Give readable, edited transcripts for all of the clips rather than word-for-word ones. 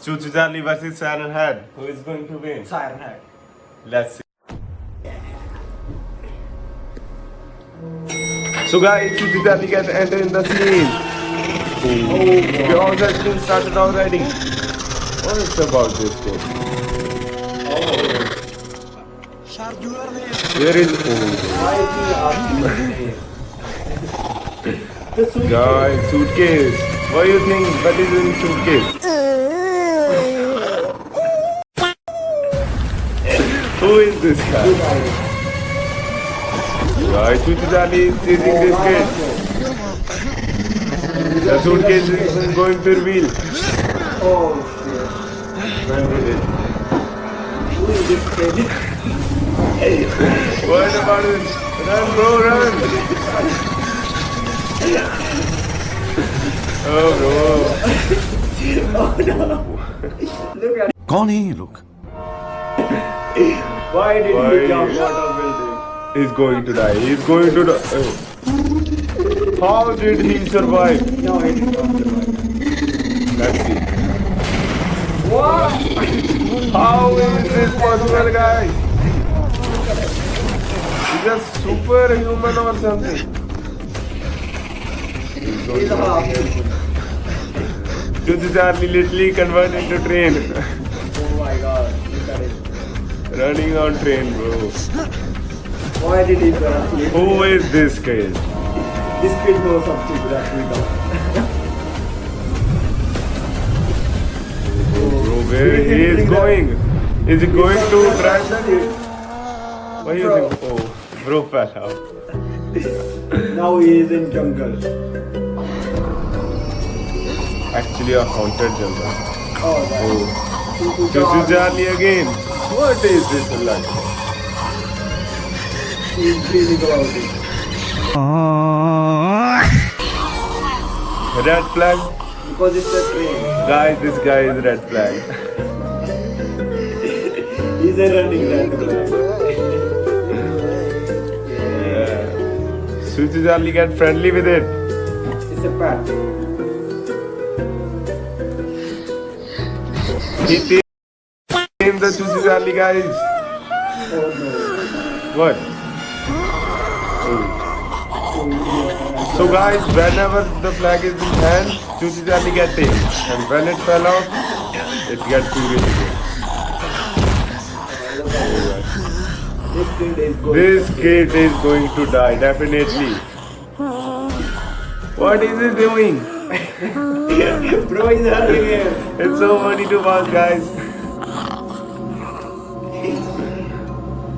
Chuchu Charlie versus Siren Head. Who is going to win? Siren Head. Let's see. So guys, Chuchu Charlie can enter in the scene. The house has been started already. What is about this game? Where is guys, suitcase. What do you think? What is in suitcase? Who is this guy? Guys, Chuchu Charlie is chasing this kid. The suitcase is going to reveal. Oh shit. When did it? Who is this kid? What about it? Run, bro, run! Oh, bro. Oh no. Look at कौन है ये लोग? Why did Why? he jump out of building? He's going to die. He's going to die. How did he survive? No, he did not survive. Let's see. What? How is this possible, guys? He's a superhuman or something. He's a half. Chuchu Charlie literally converted into train. Oh my god. Look at it. Running on train, bro. Why did he run? Who is this kid? This kid knows something that we don't. Bro, where he is going? Is he going to drive the kid? What do you think? Oh, bro fell out. Now he is in jungle. Actually, a haunted jungle. Oh, that. Oh, Chuchu Charlie again. What is this like? He's dreaming about it. Red flag? Because it's a train. Guys, this guy is red flag. He's a running red flag. Yeah. Chuchu Charlie get friendly with it. It's a pet. He tamed the Chuchu Charlie, guys. Oh no. What? So guys, whenever the flag is in hand, Chuchu Charlie gets tamed. And when it fell off, it gets furious again. This kid is going. This kid is going to die, definitely. What is he doing? Bro is hurting him. It's so funny to watch, guys.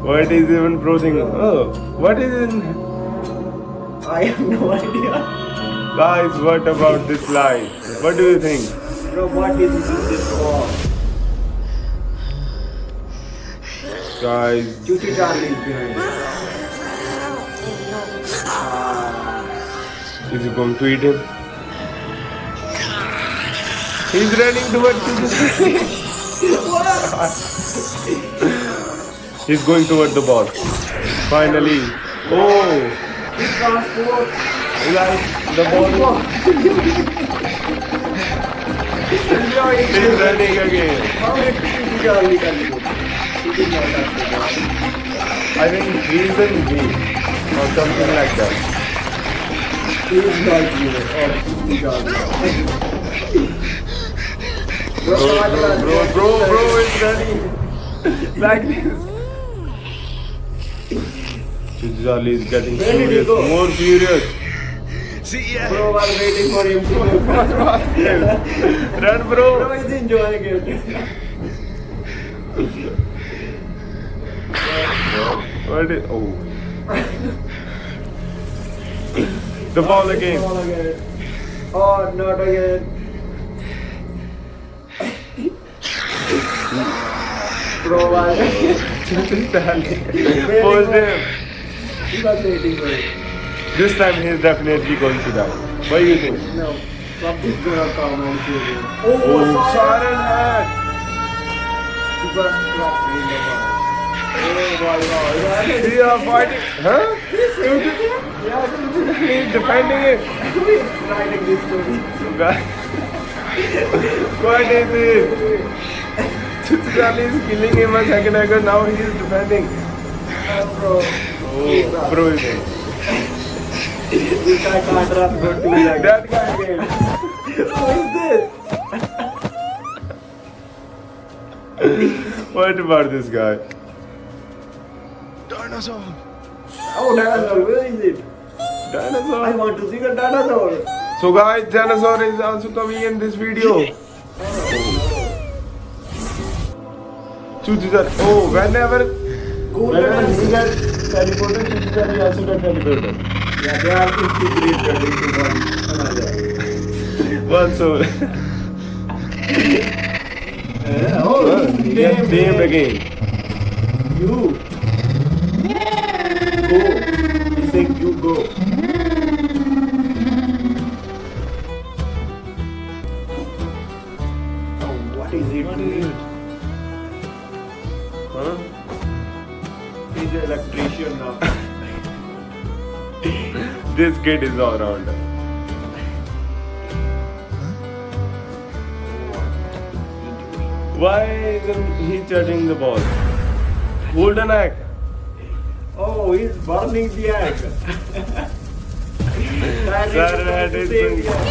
What is even crossing? Oh, what is in? I have no idea. Guys, what about this lie? What do you think? Bro, what is this for? Guys, Chuchu Charlie is behind. is he going to eat him? He's running towards Chuchu Charlie. He's going toward the ball. Finally. Oh, Transport. like the ball. He's running again. How did Chuchu Charlie can do? He did not touch the ball. I think he's in B or something like that. He is not here. Oh, Chuchu Charlie. Bro, is running like this. Chuchu Charlie is getting Where did he furious, go? more furious. Bro was waiting for him to Run, bro. Bro is enjoying it. What is, oh. The ball again. Ball again. Oh, not again. Bro was Chuchu Charlie forced him. he was waiting for it. This time he is definitely going to die. What do you think? No, something's gonna come and kill him. Oh, Siren Head. He was crushed in the ball. Oh my god. They are fighting. Huh? Yeah, He's defending it. who is writing this story? So guys, What is this? Chuchizali is killing him a second ago. Now he is defending. Bro. Oh, bro is it? This guy can't run good to me like That guy again. Who is this? What about this guy? Dinosaur! Oh, dinosaur, where is it? I Dinosaur. want to see the dinosaur. So guys, dinosaur is also coming in this video. Chuchizali. Oh, whenever he gets teleported, Chuchizali also get teleported. Yeah, they are integrated into one another. One soul. Oh, He gets tamed again. You. Go. He's saying you go. Oh, what is it? Huh? He's an electrician now. This kid is all rounder. Why isn't he charging the ball? Hold an egg. Oh, he's burning the egg. Sir, that is Save so- the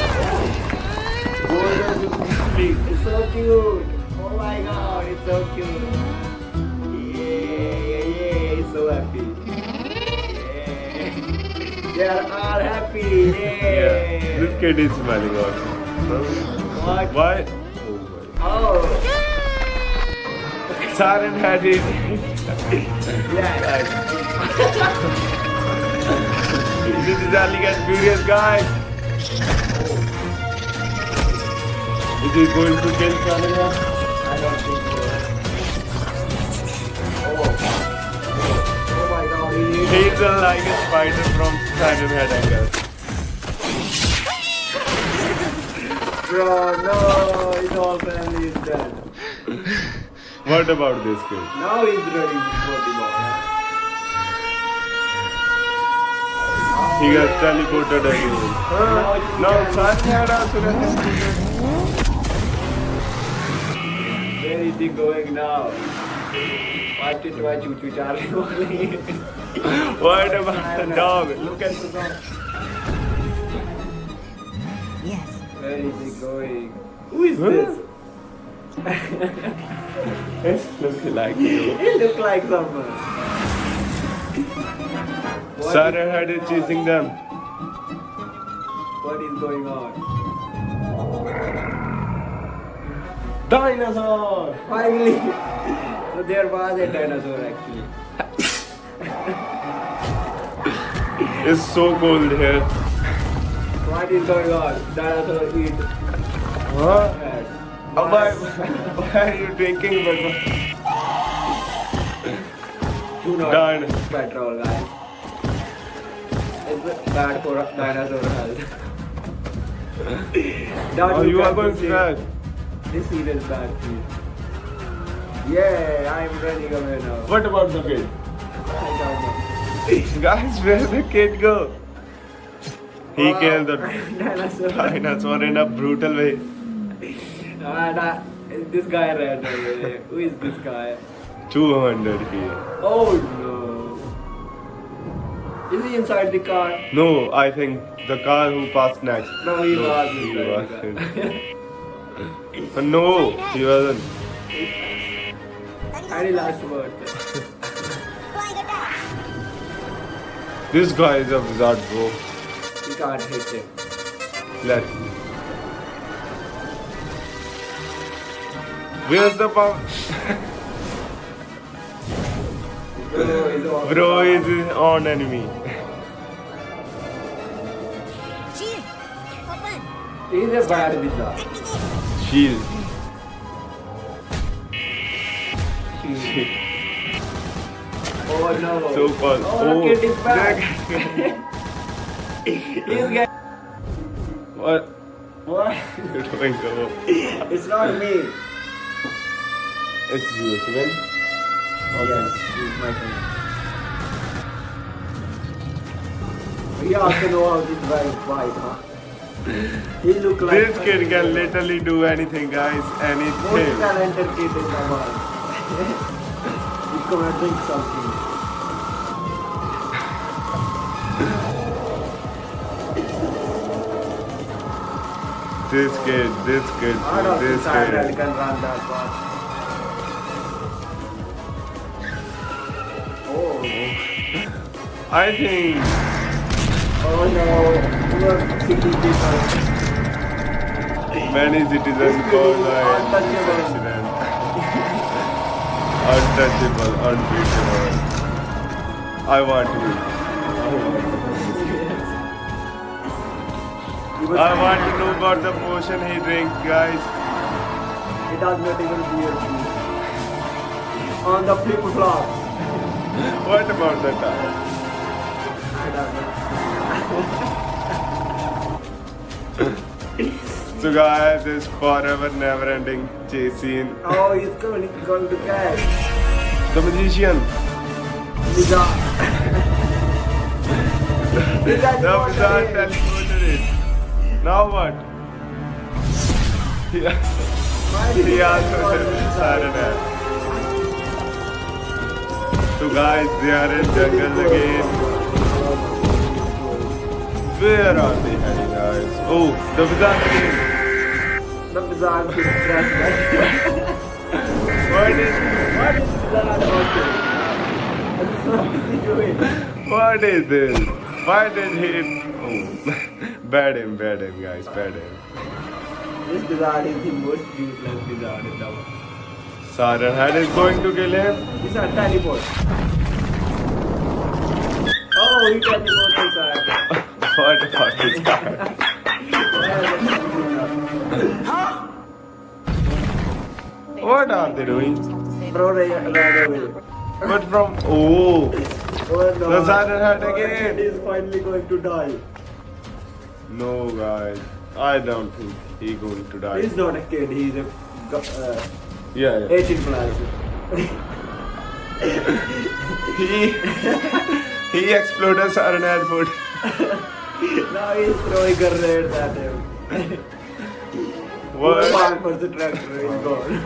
egg. It's so cute. Oh my god, it's so cute. Yeah, it's so happy. Yeah. They are all happy. Yeah. This kid is smiling also. What? Why? Oh. Siren had it. Yeah. This is Ali get furious guy. Is he going to kill Siren Head? I don't think so. Oh my god, He's like a spider from Siren Head, I guess. Bro, no, his whole family is dead. What about this kid? Now he's ready for the ball. He got teleported again. Now Siren Head also gets teleported. Where is he going now? What is my choo-choo Charlie? What about the dog? Look at the dog. Where is he going? Who is this? It looks like you. He look like someone. What Siren Head is chasing them. What is going on? Dinosaur! Finally! So there was a dinosaur actually. It's so cold here. What is going on? Dinosaur eat Huh? cat. Why are you drinking but Do not Dine. use petrol, guys. It's bad for dinosaur health. Don't Oh, you are going to see- crash. This scene is bad, please. Yeah, I'm running away now. What about the kid? I don't know. Guys, where the kid go? He killed the dinosaur. dinosaur in a brutal way. This guy ran away. Who is this guy? 200 here. Oh no. Is he inside the car? No, I think the car who passed next. No, he was he inside wasn't. the car. No, he wasn't. Any last word? This guy is a wizard, bro. You can't hit him. Let's see. Where's the power? Bro is his own enemy. Shield, open. He's a bad wizard. Shield. Oh no. So fun. Oh, kid is back. He's He's getting. What? What? You're doing so. It's not me. It's you, Steven. Yes, it's my turn. We also know how to drive bike, huh? He look like This kid can literally do anything, guys. most Anything. talented kid in the world. He's gonna drink something. This kid, I don't this think Cyril kid. can run that fast. Oh. I think Oh no. Poor city people. many citizens call by this accident. Untouchable, unbeatable. I want to. I want to know about the potion he drinks, guys. It does not even wear shoes. On the flip flops. What about the time? I don't know. So guys, this forever never-ending chase scene. Oh, he's going to catch. The magician. Liza. The wizard teleported it. Now what? He also said siren head. So guys, they are in jungle again. Where are they heading, guys? Oh, the wizard again. The wizard is dressed What is What is this? Why did he? Oh, bad him, guys, bad him. This wizard is the most useless wizard in the world. Siren head is going to kill him. This is a teleport. Oh, he teleported inside. What about this guy? What are they doing? Bro, ran away. But from oh, Oh no. The siren head again. He is finally going to die. no, guys, I don't think he going to die. He's not a kid, he's a Yeah, 18 plus. he exploded siren head food. Now he's throwing grenades at him. What? One for the tractor is gone.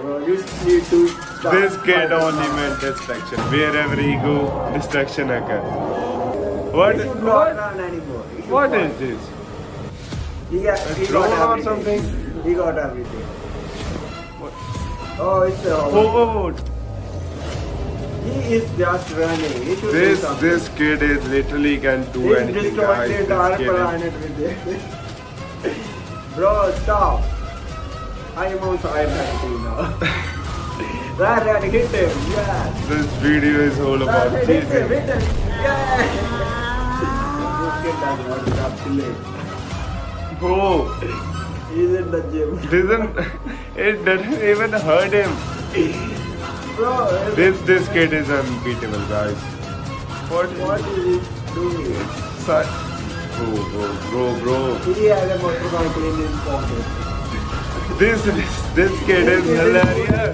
Bro, you need to stop. This kid only meant distraction. Wherever he go, distraction occur. What? He should not What? run anymore. He should What not. is this? He A got drone or everything. something? He got everything. What? Oh, it's a Oh, He is just running. He should do something. this kid is literally can do He's anything, destroyed guys. the entire This kid is- planet with it. Bro, stop. I am also fighting now. That hit him. Yeah. This video is all about Hit him. chasing. Hit him. Yeah. This kid does not stop killing. Bro, He's in the gym. it didn't even hurt him. Bro, This kid is unbeatable, guys. what is he doing? Bro. He has a motorcycle in his pocket. This kid is hilarious.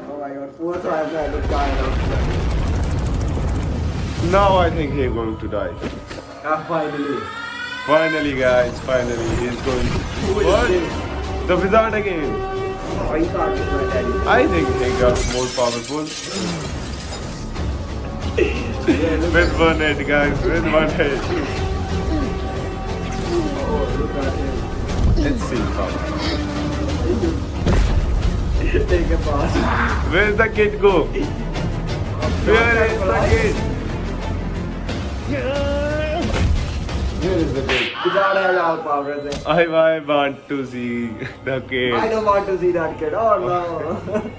Oh my god, poor Cyber look tired of Now I think he's going to die. finally. Finally, guys, finally he's going to. Who is What? this? The wizard again. Oh, he can't get my daddy. I think he got more powerful. With one head, guys, with one head. Oh, look at him. Let's see how. Take a pass. Where's the kid go? Where is the kid? Where is the kid? Wizard has all powers. I want to see the kid. I don't want to see that kid. Oh no.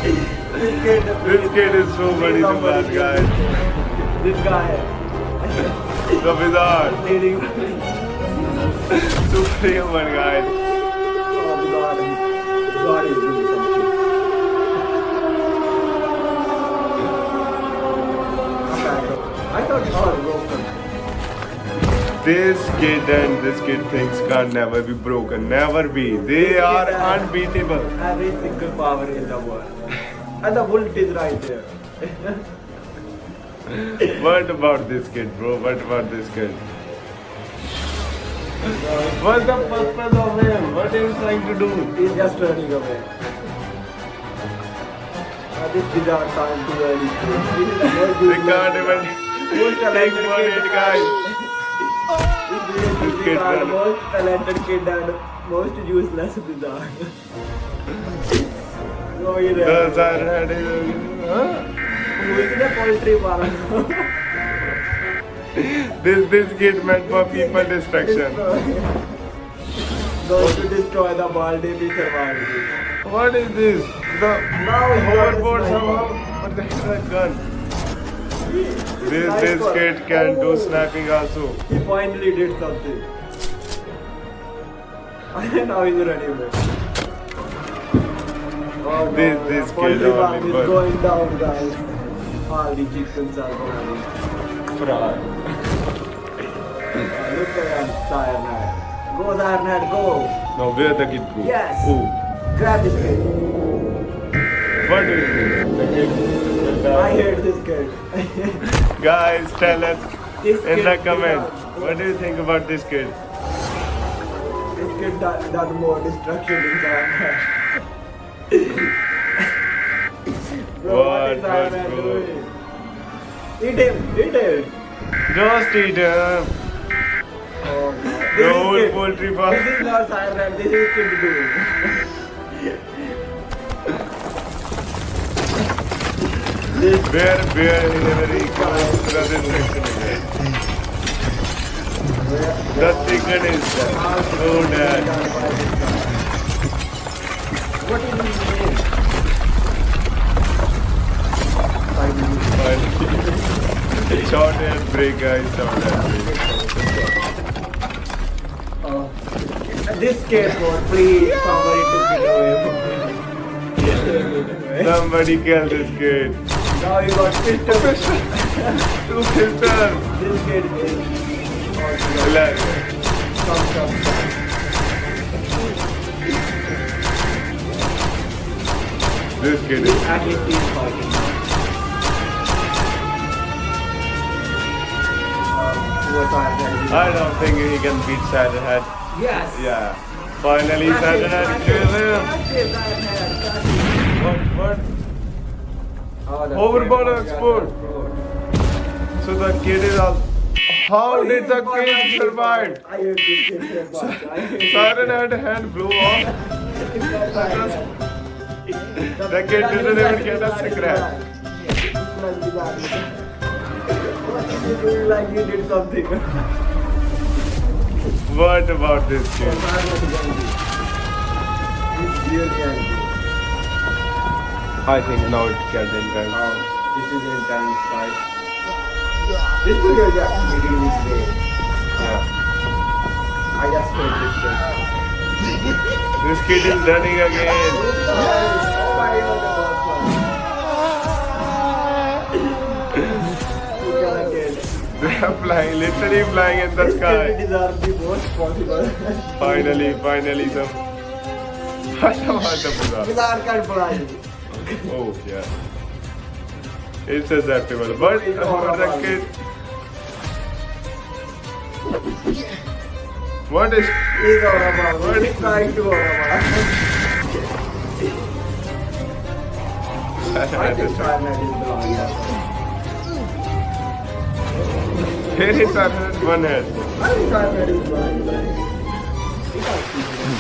This Kid is so funny to watch, guys. This guy. The wizard. Leading. Superhuman, guys. Oh, God is doing something. I thought it was broken. This kid and this kid things can never be broken. Never be. They are unbeatable. Every single power in the world. And the bullet is right there. What about this kid, bro? What about this kid? What's the purpose of him? What is he trying to do? He's just running away. This bizarre time too early. They can't even take one hit, guys. This Kid is our run. most talented kid and most useless bizarre. No, he The ran. siren head is... Huh? Who is the poultry farm? This kid meant for people destruction. Going to destroy the Baldi, we survived. What is this? The Now he got hoverboard his somehow. sniper. What the hell is that gun? This Sniper. kid can do Oh. sniping also. He finally did something. And now he's running away. Oh, no, This the kid poultry farm only is but- going down, guys. All the chickens are going. Fraud. Look at Cyanide. Go, Cyanide, go. Now where the kid go? Yes. Oh. Grab this kid. What do you think? The kid will I die. hate this kid. Guys, tell us This in kid the is comment. not- What do you think about this kid? This kid done more destruction in Cyanide. Bro, what is What, Cyanide bro? doing? Eat him, eat him. Just eat him. Oh, no. The This is whole kid. poultry farm. This is not Cyanide, this is kid doing. This Bear is a very close brother section. The chicken is dead. Oh, dad. What is his name? Short hair break, guys. Short hair break. This skateboard, please, somebody took it away from me. Somebody kill this kid. Now you got pistol. Two sisters. This kid is Relax. come. This kid is. At least he's fighting. I don't think he can beat Saturn Head. Yes. Yeah. Finally, Saturn Head kills him. What? Overboard export. So the kid is all. How did the kid survive? I hate this kid so much. I hate this Siren Head blew off. The kid didn't even get a cigarette. What is he doing like you did something? What about this kid? He's really angry. I think now it gets intense. Oh, this is intense, guys. This video is actually really great. Yeah. I just hate this kid. This kid is running again. Oh my god, the boss one. Look at the kid. They are flying, literally flying in the This kid sky. deserves the most possible. Finally, some. What about the Buddha? Bizarre can fly. Oh, yeah. It's susceptible. But about the kid. What is. He's Aurora. He's trying to Aurora. I think Cyanide is blind. Here is our one head. I think Cyanide is blind. He can't see me.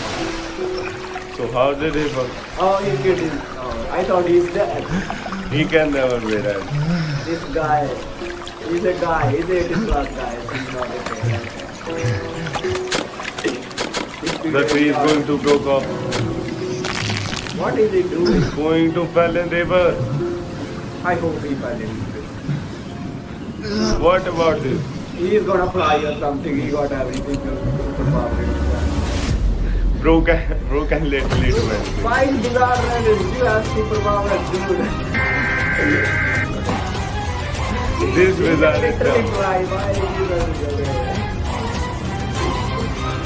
So how did he work? Oh, he kid is. Oh, I thought he's dead. He can never be dead. This guy. He's a guy. He's 18 plus guy. He's not a kid. The tree is going to broke off. What is he doing? Going to Fallon River. I hope he fell in. What about this? He's gonna fly or something. He got everything to superpower. Broke and literally do anything. Why is bizarre running? You have superpower, dude. This bizarre is Literally dumb. fly. Why is he running away?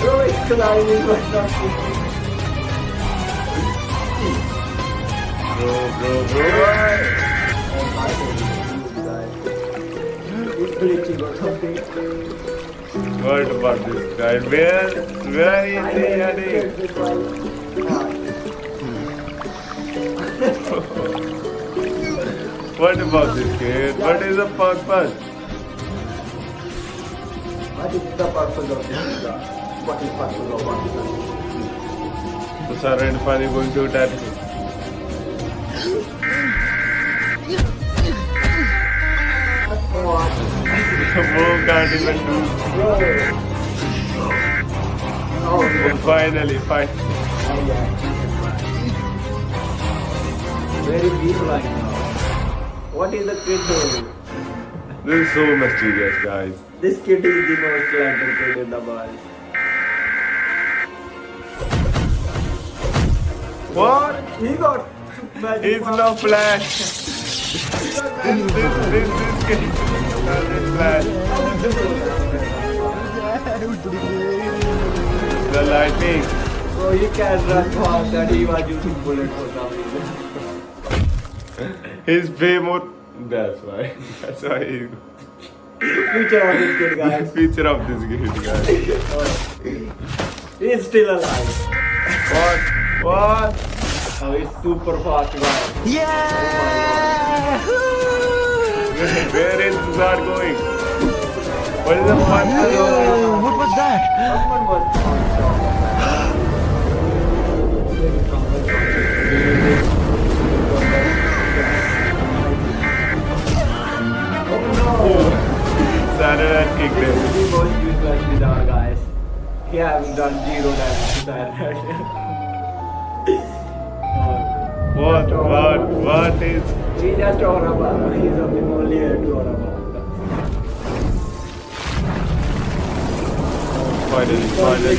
Bro, it's climbing but not moving. Bro. I hate this guy. glitching or something. What about this guy? Where is he heading? What about this kid? What is the purpose? What is the purpose of this? What is purpose of what? So Sarah and Fanny going to attack him. What? Who can't even do. Oh, Finally. very deep line now. What is the kid doing? This is so mysterious, guys. This kid is the most talented kid in the world. What? He got magic He's power. no Flash. This kid is Flash. The lightning. So he can run fast and he was using bullets for some reason. He's way more. That's why he's Future of this kid, the guys. future of this kid, guys. He is still alive. What? Oh, he's super fast, guys. Yeah! Where is Zard going? What is the fun? What was that? Someone was Saturn had kicked him. He was useless with our guys. He hasn't done 0 damage to Saturn. What is? He just tore apart. He's only here to tore apart. Finally.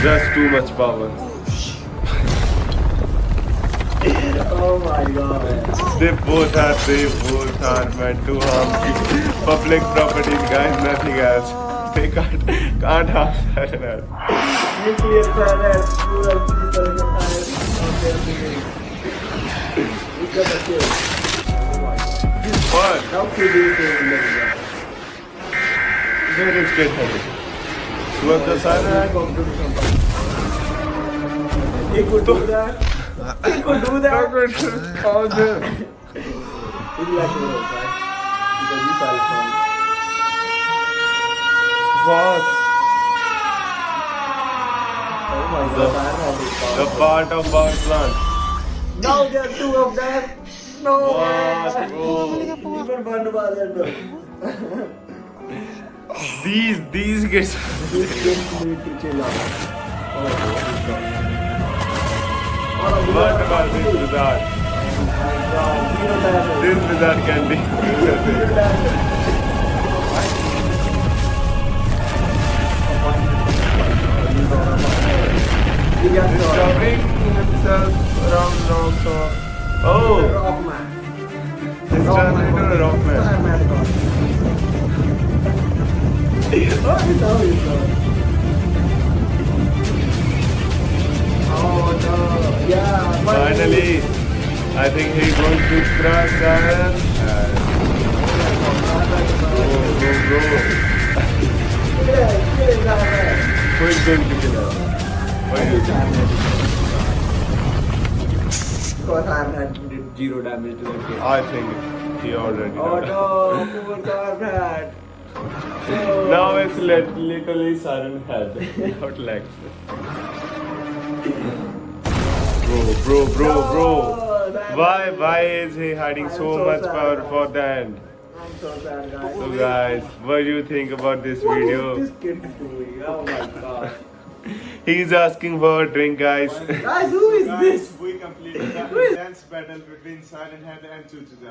Just too much power. Oh my god. They both are meant to harm public properties, guys, nothing else. They can't harm Saturn. Nuclear planet, rural people in the planet out there living. Look at the kid. Oh my god. What? How could you say that? Where is kid headed? Towards the Saturn? He could do that. He could do that. How there? He'd like to know, right? Because he fell from. What? Oh my god, I have this power. The part of our plant. Now there are 2 of them. No. What, bro? Even one was under. These kids. These kids need to chill out. Oh my god. What about this wizard? Oh my god, 0 damage. This wizard can do 0 everything. damage. He got He's shot. covering himself around so. Oh! Rockman. He's turned into a rock man. Oh, he's how he's going. Oh no. Yeah. Finally, I think he's going to crush Saturn. Go. Who is going to kill him? What do you think? Because I had 0 damage to the kid. I think he already Oh done. no, poor Corbat. Oh. Now it's literally Siren head, not legs. Bro. No, that- Why is he hiding I'm so so much sad. power for the end? I'm so sad, guys. So guys, what do you think about this What video? is this kid doing? Oh my god. He's asking for a drink, guys. Guys, who is this? We completed Who is- the dance battle between Siren Head and Chuchuja.